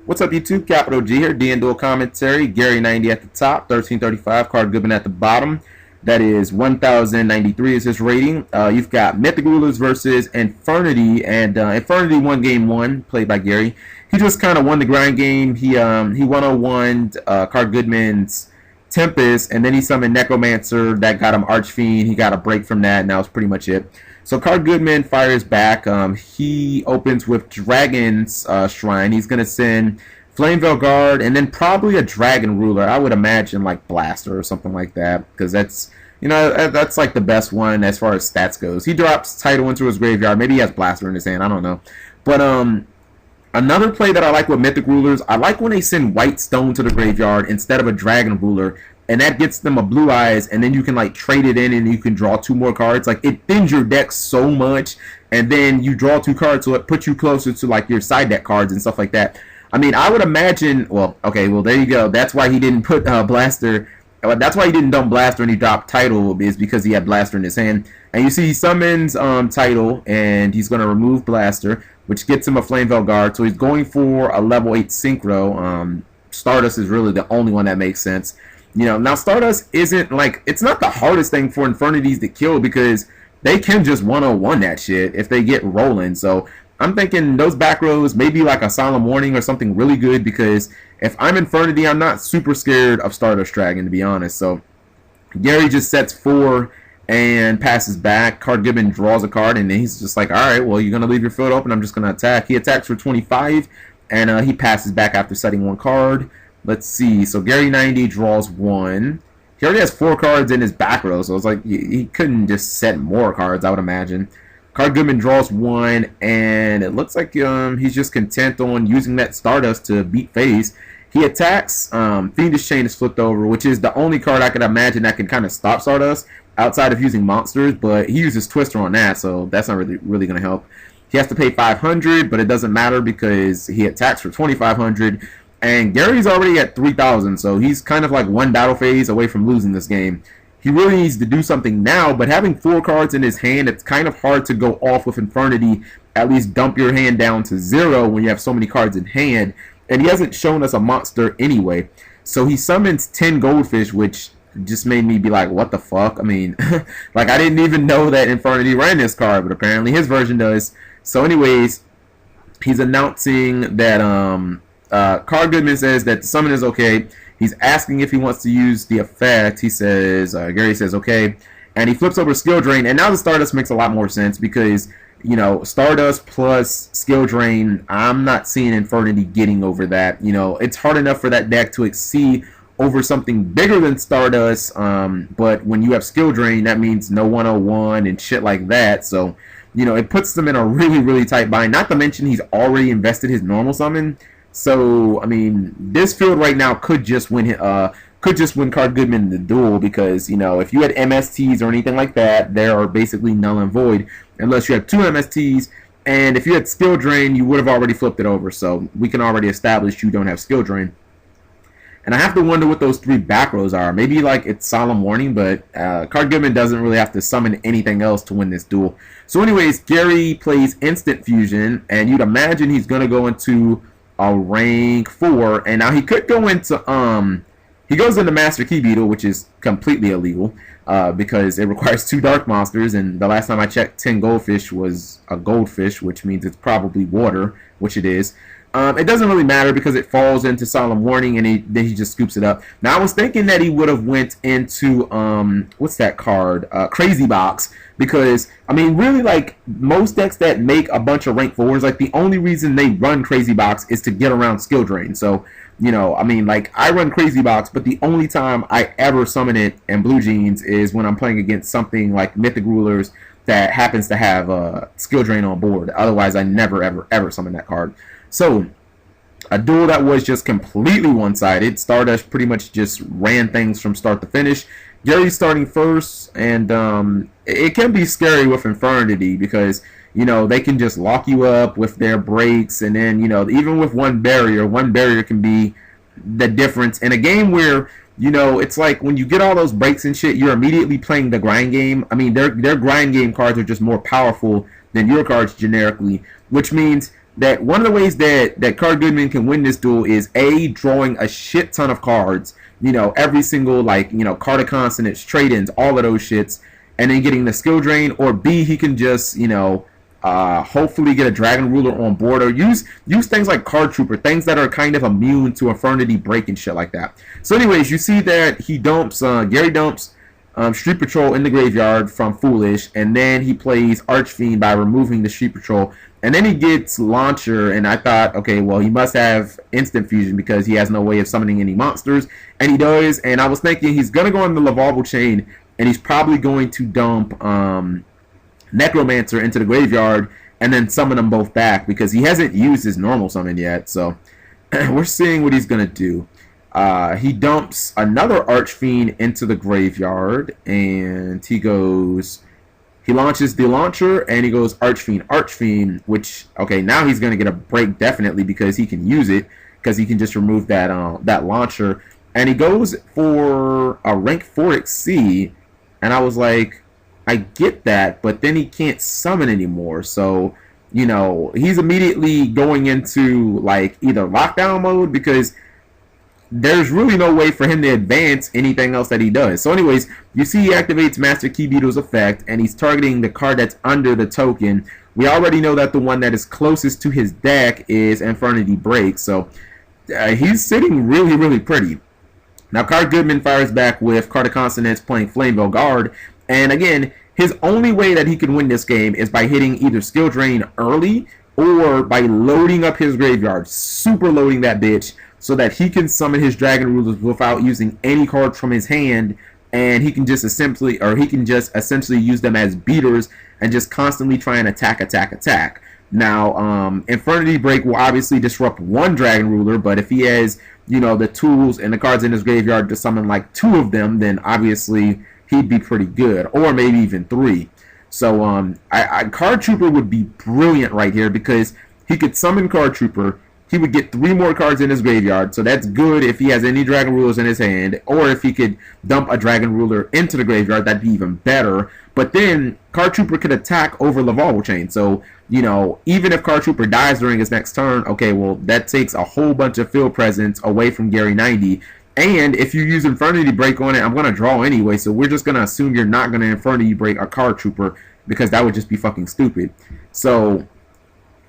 What's up, YouTube? Capital G here, D and Dual Commentary. Gary 90 at the top, 1335. Card Goodman at the bottom. That is 1093 is his rating. You've got Mythic Rulers versus Infernity, and Infernity won game one, played by Gary. He just kind of won the grind game. He 101 Card Goodman's Tempest, and then he summoned Necromancer. That got him Archfiend. He got a break from that, and that was pretty much it. So Card Goodman fires back. He opens with Dragon's Shrine. He's going to send Flameveil Guard and then probably a Dragon Ruler. I would imagine like Blaster or something like that, because that's, you know, that's like the best one as far as stats goes. He drops Title into his graveyard. Maybe he has Blaster in his hand. I don't know. But another play that I like with Mythic Rulers, I like when they send White Stone to the graveyard instead of a Dragon Ruler, and that gets them a Blue Eyes, and then you can like trade it in and you can draw 2 more cards. Like, it thins your deck so much, and then you draw 2 cards, so it puts you closer to like your side deck cards and stuff like that. I mean, I would imagine, well, okay, well, there you go. That's why he didn't put Blaster. That's why he didn't dump Blaster and he dropped Title, is because he had Blaster in his hand. And you see he summons Title, and he's going to remove Blaster, which gets him a Flameveil Guard. So he's going for a level 8 Synchro. Stardust is really the only one that makes sense. You know, now Stardust isn't like, it's not the hardest thing for Infernities to kill, because they can just 101 that shit if they get rolling. So I'm thinking those back rows, maybe like a Solemn Warning or something really good, because if I'm Infernity, I'm not super scared of Stardust Dragon, to be honest. So Gary just sets 4 and passes back. Card Goodman draws a card, and then he's just like, alright, well, you're going to leave your field open, I'm just going to attack. He attacks for 25, and he passes back after setting 1 card. Let's see. So Gary 90 draws 1. He already has 4 cards in his back row, so it's like he couldn't just set more cards, I would imagine. Card Goodman draws 1, and it looks like he's just content on using that Stardust to beat FaZe. He attacks. Fiendish Chain is flipped over, which is the only card I could imagine that can kind of stop Stardust outside of using monsters, but he uses Twister on that, so that's not really going to help. He has to pay 500, but it doesn't matter because he attacks for 2,500. And Gary's already at 3,000, so he's kind of like 1 battle phase away from losing this game. He really needs to do something now, but having 4 cards in his hand, it's kind of hard to go off with Infernity. At least dump your hand down to 0 when you have so many cards in hand. And he hasn't shown us a monster anyway. So he summons 10 Goldfish, which just made me be like, what the fuck? I mean, like, I didn't even know that Infernity ran this card, but apparently his version does. So anyways, he's announcing that Card Goodman says that the summon is okay. He's asking if he wants to use the effect. He says, Gary says okay, and he flips over Skill Drain. And now the Stardust makes a lot more sense, because, you know, Stardust plus Skill Drain, I'm not seeing Infernity getting over that. You know, it's hard enough for that deck to exceed over something bigger than Stardust, but when you have Skill Drain, that means no 101 and shit like that. So, you know, it puts them in a really tight bind. Not to mention he's already invested his normal summon. So, I mean, this field right now could just win Card Goodman the duel, because, you know, if you had MSTs or anything like that, they are basically null and void unless you have 2 MSTs. And if you had Skill Drain, you would have already flipped it over. So we can already establish you don't have Skill Drain. And I have to wonder what those 3 back rows are. Maybe like it's Solemn Warning, but Card Goodman doesn't really have to summon anything else to win this duel. So anyways, Gary plays Instant Fusion, and you'd imagine he's going to go into a rank 4, and now he could go into he goes into Master Key Beetle, which is completely illegal, because it requires 2 dark monsters, and the last time I checked, 10 Goldfish was a Goldfish, which means it's probably water, which it is. It doesn't really matter because it falls into Solemn Warning, and then he just scoops it up. Now, I was thinking that he would have went into, what's that card? Crazy Box, because, I mean, really, like, most decks that make a bunch of rank 4s, like, the only reason they run Crazy Box is to get around Skill Drain. So, you know, I mean, like, I run Crazy Box, but the only time I ever summon it in Blue Jeans is when I'm playing against something like Mythic Rulers that happens to have Skill Drain on board. Otherwise, I never, ever summon that card. So, a duel that was just completely one-sided. Stardust pretty much just ran things from start to finish. Gary's starting first, and it can be scary with Infernity, because, you know, they can just lock you up with their breaks, and then, you know, even with one barrier can be the difference. In a game where, you know, it's like when you get all those breaks and shit, you're immediately playing the grind game. I mean, their grind game cards are just more powerful than your cards generically, which means that one of the ways that Card Goodman can win this duel is A, drawing a shit ton of cards, you know, every single, like, you know, card of consonants, trade-ins, all of those shits, and then getting the skill drain, or B, he can just, you know, hopefully get a Dragon Ruler on board, or use things like Card Trooper, things that are kind of immune to Infernity Break and shit like that. So anyways, you see that he dumps, Gary dumps Street Patrol in the graveyard from Foolish, and then he plays Archfiend by removing the Street Patrol, and then he gets Launcher, and I thought, okay, well, he must have Instant Fusion because he has no way of summoning any monsters, and he does, and I was thinking he's going to go in the Lavalval Chain, and he's probably going to dump Necromancer into the graveyard and then summon them both back because he hasn't used his normal summon yet. So we're seeing what he's going to do. He dumps another Archfiend into the graveyard, and he launches the Launcher, and he goes Archfiend, which, okay, now he's going to get a break definitely because he can use it, because he can just remove that Launcher. And he goes for a rank 4 Exceed, and I was like, I get that, but then he can't summon anymore. So, you know, he's immediately going into, like, either lockdown mode because there's really no way for him to advance anything else that he does. So anyways, you see he activates Master Key Beetle's effect, and he's targeting the card that's under the token. We already know that the one that is closest to his deck is Infernity Break, so he's sitting really, really pretty. Now, Card Goodman fires back with Card of Consonants playing Flameville Guard, and again, his only way that he can win this game is by hitting either Skill Drain early or by loading up his graveyard, super loading that bitch, so that he can summon his Dragon Rulers without using any cards from his hand, and he can just essentially use them as beaters and just constantly try and attack. Now, Infernity Break will obviously disrupt one Dragon Ruler, but if he has, you know, the tools and the cards in his graveyard to summon like 2 of them, then obviously he'd be pretty good, or maybe even 3. So Card Trooper would be brilliant right here because he could summon Card Trooper. He would get 3 more cards in his graveyard, so that's good if he has any Dragon Rulers in his hand, or if he could dump a Dragon Ruler into the graveyard, that'd be even better. But then Card Trooper could attack over Lavalval Chain, so, you know, even if Card Trooper dies during his next turn, okay, well, that takes a whole bunch of field presence away from Gary 90, and if you use Infernity Break on it, I'm going to draw anyway, so we're just going to assume you're not going to Infernity Break a Card Trooper, because that would just be fucking stupid. So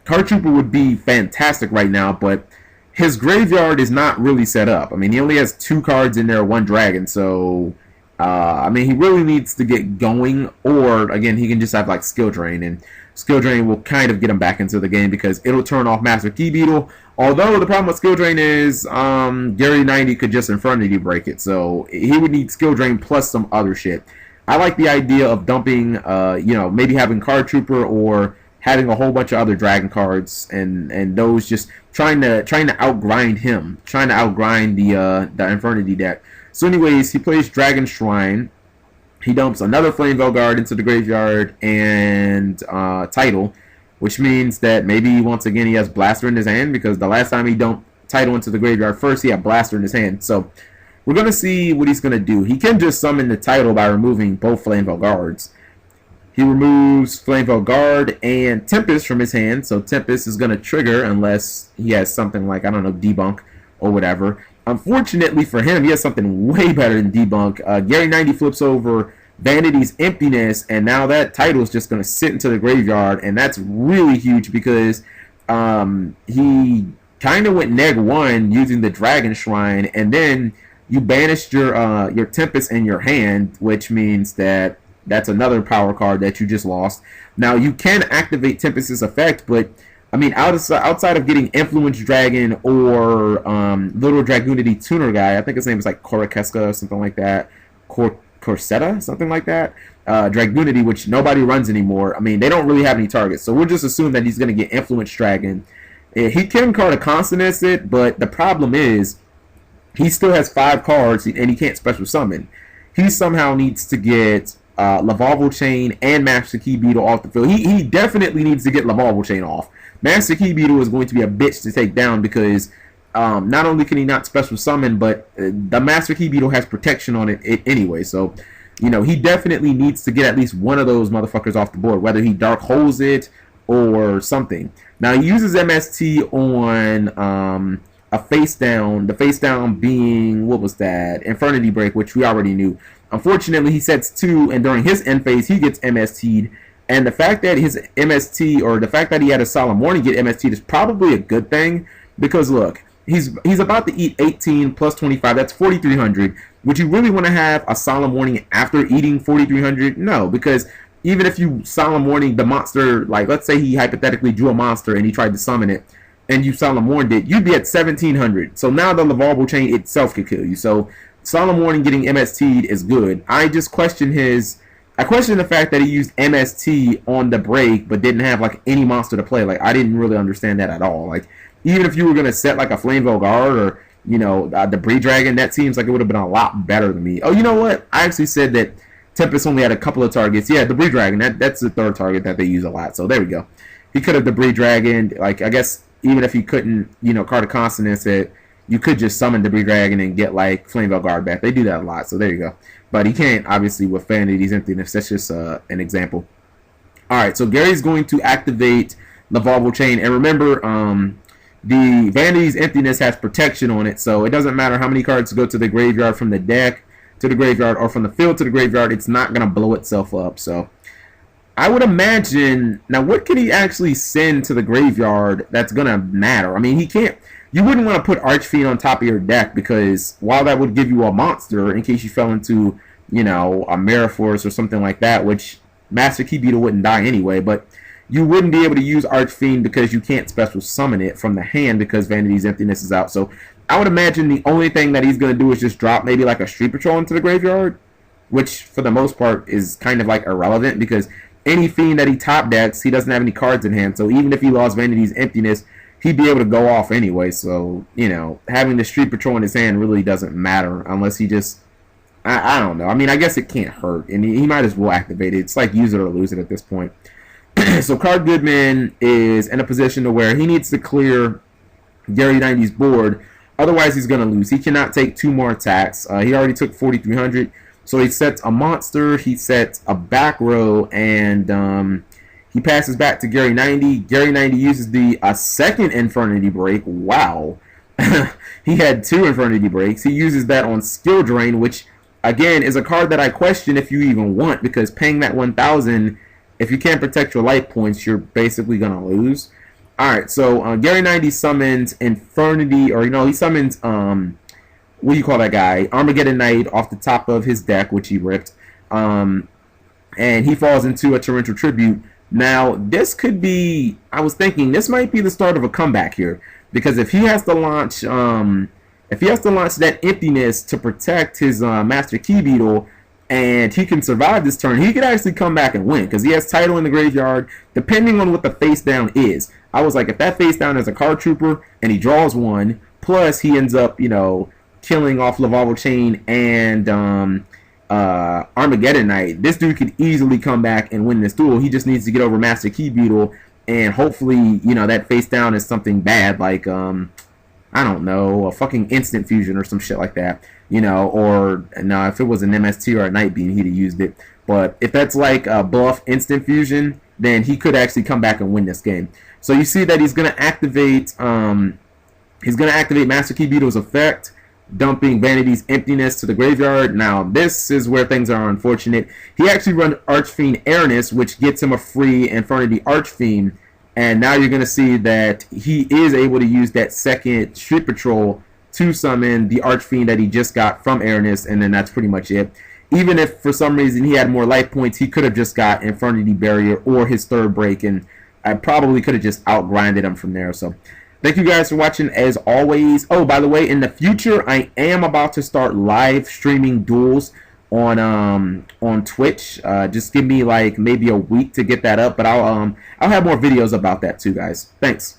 Card Trooper would be fantastic right now, but his graveyard is not really set up. I mean, he only has 2 cards in there, 1 dragon, so I mean, he really needs to get going, or again, he can just have like Skill Drain, and Skill Drain will kind of get him back into the game because it'll turn off Master Key Beetle. Although the problem with Skill Drain is Gary 90 could just Infernity Break it, so he would need Skill Drain plus some other shit. I like the idea of dumping, you know, maybe having Card Trooper or having a whole bunch of other dragon cards, and those just trying to outgrind him, trying to outgrind the Infernity deck. So anyways, he plays Dragon Shrine. He dumps another Flameville Guard into the graveyard and Title, which means that maybe once again he has Blaster in his hand, because the last time he dumped Title into the graveyard first, he had Blaster in his hand. So we're going to see what he's going to do. He can just summon the Title by removing both Flameville Guards. He removes Flameville Guard and Tempest from his hand, so Tempest is going to trigger unless he has something like, I don't know, Debunk or whatever. Unfortunately for him, he has something way better than Debunk. Gary 90 flips over Vanity's Emptiness, and now that Title is just going to sit into the graveyard, and that's really huge because he kind of went neg-1 using the Dragon Shrine, and then you banished your Tempest in your hand, which means that that's another power card that you just lost. Now, you can activate Tempest's effect, but, I mean, outside of getting Influence Dragon or Little Dragoonity Tuner guy, I think his name is like Korakeska or something like that, Corsetta, something like that, Dragoonity, which nobody runs anymore. I mean, they don't really have any targets, so we'll just assume that he's going to get Influence Dragon. He can Card of Consonance it, but the problem is he still has 5 cards, and he can't Special Summon. He somehow needs to get Lavalval Chain and Master Key Beetle off the field. He definitely needs to get Lavalval Chain off. Master Key Beetle is going to be a bitch to take down because not only can he not Special Summon, but the Master Key Beetle has protection on it anyway. So, you know, he definitely needs to get at least one of those motherfuckers off the board, whether he Dark Holes it or something. Now he uses MST on a face down. The face down being, what was that? Infernity break, which we already knew. Unfortunately, he sets 2, and during his end phase, he gets MST'd. And the fact that his MST, or the fact that he had a Solemn Warning get MST'd, is probably a good thing, because look, he's about to eat 18 plus 25. That's 4,300. Would you really want to have a Solemn Warning after eating 4,300? No, because even if you Solemn Warning the monster, like let's say he hypothetically drew a monster and he tried to summon it, and you Solemn Warned it, you'd be at 1,700. So now the Lavarable Chain itself could kill you. So Solemn Warning getting MST'd is good. I question the fact that he used MST on the break but didn't have like any monster to play. Like, I didn't really understand that at all. Like, even if you were gonna set like a Flamevale Guard or, you know, the Bree Dragon, that seems like it would have been a lot better than me. Oh, you know what? I actually said that Tempest only had a couple of targets. Yeah, the Bree Dragon, that's the third target that they use a lot. So there we go. He could have the Bree Dragon. Like, I guess even if he couldn't, you know, card a consonance, you could just summon the Bree Dragon and get like Flamevale Guard back. They do that a lot. So there you go. But he can't, obviously, with Vanity's Emptiness. That's just an example. Alright, so Gary's going to activate Lavarable Chain. And remember, the Vanity's Emptiness has protection on it, so it doesn't matter how many cards go to the graveyard from the deck to the graveyard or from the field to the graveyard, it's not going to blow itself up. So I would imagine, now what can he actually send to the graveyard that's going to matter? I mean, he can't, you wouldn't want to put Archfiend on top of your deck, because while that would give you a monster in case you fell into, you know, a Mirror Force or something like that, which Master Key Beetle wouldn't die anyway, but you wouldn't be able to use Archfiend because you can't special summon it from the hand because Vanity's Emptiness is out. So I would imagine the only thing that he's going to do is just drop maybe like a Street Patrol into the graveyard, which for the most part is kind of like irrelevant because any fiend that he top decks, he doesn't have any cards in hand. So even if he lost Vanity's Emptiness, he'd be able to go off anyway. So, you know, having the Street Patrol in his hand really doesn't matter unless he just, I don't know. I mean, I guess it can't hurt, and he might as well activate it. It's like use it or lose it at this point. So Card Goodman is in a position to where he needs to clear Gary 90's board. Otherwise, he's going to lose. He cannot take 2 more attacks. He already took 4,300. So he sets a monster, he sets a back row, and he passes back to Gary 90. Gary 90 uses the second Infernity break. Wow. He had 2 Infernity breaks. He uses that on Skill Drain, which, again, is a card that I question if you even want, because paying that 1,000... if you can't protect your life points, you're basically going to lose. Alright, so Gary 90 summons Infernity, or, you know, he summons, what do you call that guy? Armageddon Knight off the top of his deck, which he ripped. And he falls into a Torrential Tribute. Now, this could be, I was thinking, this might be the start of a comeback here. Because if he has to launch, that Emptiness to protect his Master Key Beetle, and he can survive this turn, he could actually come back and win, because he has Title in the graveyard, depending on what the face down is. I was like, if that face down is a Card Trooper, and he draws 1, plus he ends up, you know, killing off Lavarable Chain and Armageddon Knight, this dude could easily come back and win this duel. He just needs to get over Master Key Beetle, and hopefully, you know, that face down is something bad, like, I don't know, a fucking Instant Fusion or some shit like that. You know, or no, if it was an MST or a Night Beam, he'd have used it. But if that's like a buff Instant Fusion, then he could actually come back and win this game. So you see that he's gonna activate Master Key Beetle's effect, dumping Vanity's Emptiness to the graveyard. Now this is where things are unfortunate. He actually runs Archfiend Airness, which gets him a free Infernity Archfiend, and now you're gonna see that he is able to use that second Street Patrol to summon the Archfiend that he just got from Airness, and then that's pretty much it. Even if for some reason he had more life points, he could have just got Infernity Barrier or his third break, and I probably could have just outgrinded him from there. So thank you guys for watching as always. Oh, by the way, in the future I am about to start live streaming duels on Twitch. Just give me like maybe a week to get that up, but I'll have more videos about that too, guys. Thanks.